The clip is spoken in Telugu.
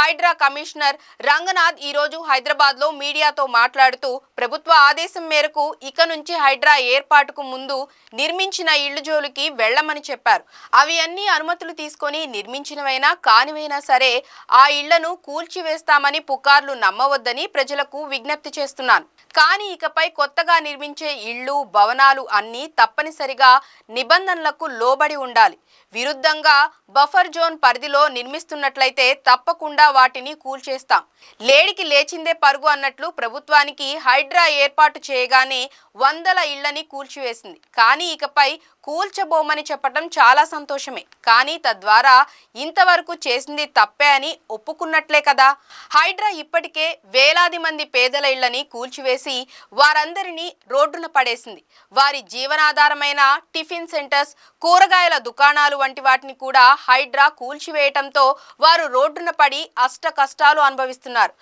హైడ్రా కమిషనర్ రంగనాథ్ ఈ రోజు హైదరాబాద్ లో మీడియాతో మాట్లాడుతూ ప్రభుత్వ ఆదేశం మేరకు ఇక నుంచి హైడ్రా ఏర్పాటుకు ముందు నిర్మించిన ఇళ్ల జోలికి వెళ్లమని చెప్పారు. అవి అన్ని అనుమతులు తీసుకొని నిర్మించినవైనా కానివైనా సరే ఆ ఇళ్లను కూల్చివేస్తామని పుకార్లు నమ్మవద్దని ప్రజలకు విజ్ఞప్తి చేస్తున్నాను. కానీ ఇకపై కొత్తగా నిర్మించే ఇళ్లు భవనాలు అన్నీ తప్పనిసరిగా నిబంధనలకు లోబడి ఉండాలి. విరుద్ధంగా బఫర్ జోన్ పరిధిలో నిర్మిస్తున్నట్లయితే తప్పకుండా వాటిని కూల్చేస్తాం. లేడికి లేచిందే పరుగు అన్నట్లు ప్రభుత్వానికి హైడ్రా ఏర్పాటు చేయగానే వందల ఇళ్లని కూల్చివేసింది. కానీ ఇకపై కూల్చబోమని చెప్పడం చాలా సంతోషమే. కానీ తద్వారా ఇంతవరకు చేసింది తప్పే అని ఒప్పుకున్నట్లే కదా. హైడ్రా ఇప్పటికే వేలాది మంది పేదల ఇళ్లని కూల్చివేసి వారందరినీ రోడ్డున పడేసింది. వారి జీవనాధారమైన టిఫిన్ సెంటర్స్, కూరగాయల దుకాణాలు వంటి వాటిని కూడా హైడ్రా కూల్చివేయటంతో వారు రోడ్డున పడి అష్ట కష్టాలు అనుభవిస్తున్నారు.